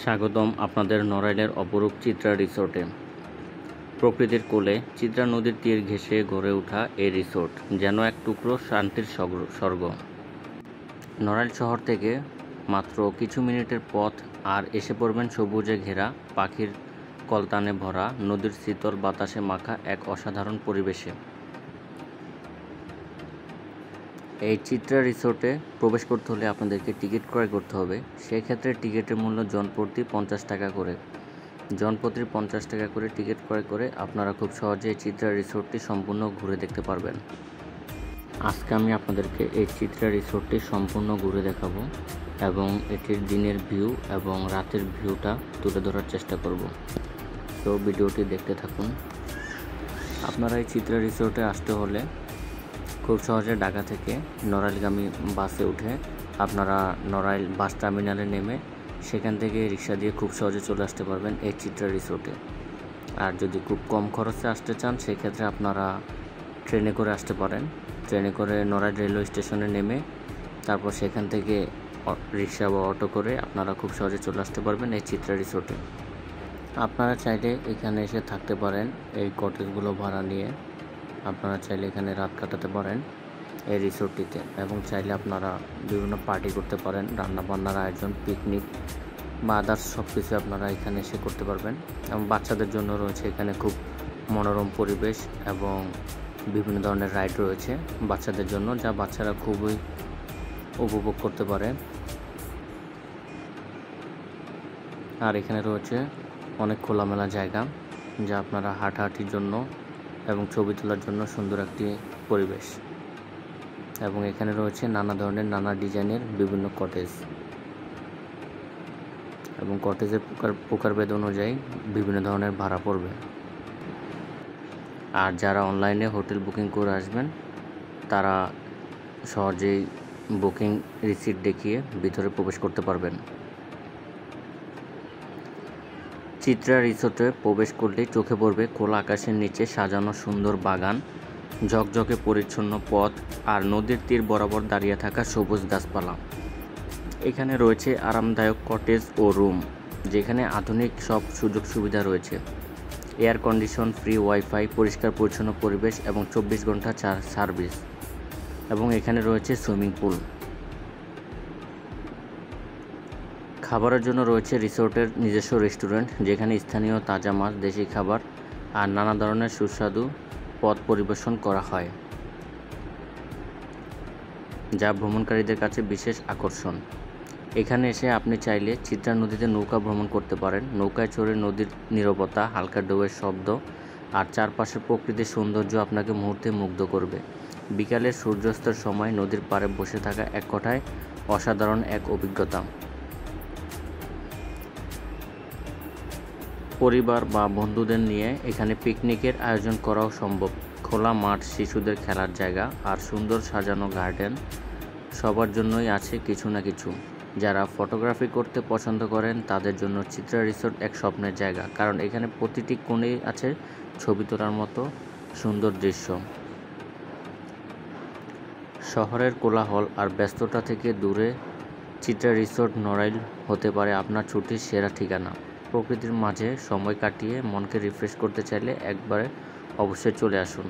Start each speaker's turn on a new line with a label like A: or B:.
A: স্বাগতম আপনাদের নড়াইলের অপরূপ চিত্রা রিসোর্টে। প্রকৃতির কোলে চিত্রা নদীর তীর ঘেঁষে গড়ে ওঠা এই রিসোর্ট যেন এক টুকরো শান্তির স্বর্গ। নড়াইল শহর থেকে মাত্র কিছু মিনিটের পথ, আর এসে পড়বেন সবুজে ঘেরা, পাখির কলতানে ভরা, নদীর শীতল বাতাসে মাখা এক অসাধারণ পরিবেশে। এই চিত্রা রিসোর্টে প্রবেশ করতে হলে আপনাদেরকে টিকিট ক্রয় করতে হবে। সেক্ষেত্রে টিকিটের মূল্য জনপ্রতি 50 টাকা করে। জনপ্রতি 50 টাকা করে টিকিট ক্রয় করে আপনারা খুব সহজে এই চিত্রা রিসোর্টটি সম্পূর্ণ ঘুরে দেখতে পারবেন। আজকে আমি আপনাদেরকে এই চিত্রা রিসোর্টটি সম্পূর্ণ ঘুরে দেখাবো এবং এটির দিনের ভিউ এবং রাতের ভিউটা তুলে ধরার চেষ্টা করব। তো ভিডিওটি দেখতে থাকুন। আপনারা এই চিত্রা রিসোর্টে আসতে হলে খুব সহজে ঢাকা থেকে নড়াইলগামী বাসে উঠে আপনারা নড়াইল বাস টার্মিনালে নেমে সেখান থেকে রিক্সা দিয়ে খুব সহজে চলে আসতে পারবেন এই চিত্রা রিসোর্টে। আর যদি খুব কম খরচে আসতে চান সেক্ষেত্রে আপনারা ট্রেনে করে আসতে পারেন। ট্রেনে করে নড়াইল রেলওয়ে স্টেশনে নেমে তারপর সেখান থেকে রিক্সা বা অটো করে আপনারা খুব সহজে চলে আসতে পারবেন এই চিত্রা রিসোর্টে। আপনারা চাইলে এখানে এসে থাকতে পারেন এই কটেজগুলো ভাড়া নিয়ে। আপনারা চাইলে এখানে রাত কাটাতে পারেন এই রিসোর্টটিতে, এবং চাইলে আপনারা বিভিন্ন পার্টি করতে পারেন, রান্নাবান্নার আয়োজন, পিকনিক বা আদার্স সব কিছু আপনারা এখানে এসে করতে পারবেন। এবং বাচ্চাদের জন্য রয়েছে এখানে খুব মনোরম পরিবেশ এবং বিভিন্ন ধরনের রাইড রয়েছে বাচ্চাদের জন্য, যা বাচ্চারা খুবই উপভোগ করতে পারে। আর এখানে রয়েছে অনেক খোলামেলা জায়গা, যা আপনারা হাঁটাহাঁটির জন্য এবং ছবি তোলার জন্য সুন্দর একটি পরিবেশ। এবং এখানে রয়েছে নানা ধরনের নানা ডিজাইনের বিভিন্ন কটেজ, এবং কটেজের প্রকারভেদ অনুযায়ী বিভিন্ন ধরনের ভাড়া পড়বে। আর যারা অনলাইনে হোটেল বুকিং করে আসবেন তারা সহজেই বুকিং রিসিট দেখিয়ে ভিতরে প্রবেশ করতে পারবেন। চিত্রা রিসোর্টে প্রবেশ করলেই চোখে পড়বে খোলা আকাশের নিচে সাজানো সুন্দর বাগান, ঝকঝকে পরিচ্ছন্ন পথ আর নদীর তীর বরাবর দাঁড়িয়ে থাকা সবুজ গাছপালা। এখানে রয়েছে আরামদায়ক কটেজ ও রুম, যেখানে আধুনিক সব সুযোগ সুবিধা রয়েছে। এয়ার কন্ডিশন, ফ্রি ওয়াইফাই, পরিষ্কার পরিচ্ছন্ন পরিবেশ এবং 24 ঘন্টা সার্ভিস। এবং এখানে রয়েছে সুইমিং পুল। খাবারের জন্য রয়েছে রিসোর্টের নিজস্ব রেস্টুরেন্ট, যেখানে স্থানীয় তাজা মাছ, দেশি খাবার আর নানা ধরনের সুস্বাদু পদ পরিবেশন করা হয়, যা ভ্রমণকারীদের কাছে বিশেষ আকর্ষণ। এখানে এসে আপনি চাইলে চিত্রা নদীতে নৌকা ভ্রমণ করতে পারেন। নৌকায় চড়ে নদীর নীরবতা, হালকা ঢেউয়ের শব্দ আর চারপাশের প্রকৃতির সৌন্দর্য আপনাকে মুহূর্তে মুগ্ধ করবে। বিকালের সূর্যাস্তের সময় নদীর পাড়ে বসে থাকা এক কথায় অসাধারণ এক অভিজ্ঞতা। পরিবার বা বন্ধুদের নিয়ে এখানে পিকনিকের আয়োজন করাও সম্ভব। খোলা মাঠ, শিশুদের খেলার জায়গা আর সুন্দর সাজানো গার্ডেন, সবার জন্যই আছে কিছু না কিছু। যারা ফটোগ্রাফি করতে পছন্দ করেন তাদের জন্য চিত্রা রিসোর্ট এক স্বপ্নের জায়গা, কারণ এখানে প্রতিটি কোণেই আছে ছবি তোলার মতো সুন্দর দৃশ্য। শহরের কোলাহল আর ব্যস্ততা থেকে দূরে চিত্রা রিসোর্ট নড়াইল হতে পারে আপনার ছুটির সেরা ঠিকানা। প্রকৃতির মাঝে সময় কাটিয়ে মনকে রিফ্রেশ করতে চাইলে একবারে অবশ্যই চলে আসুন।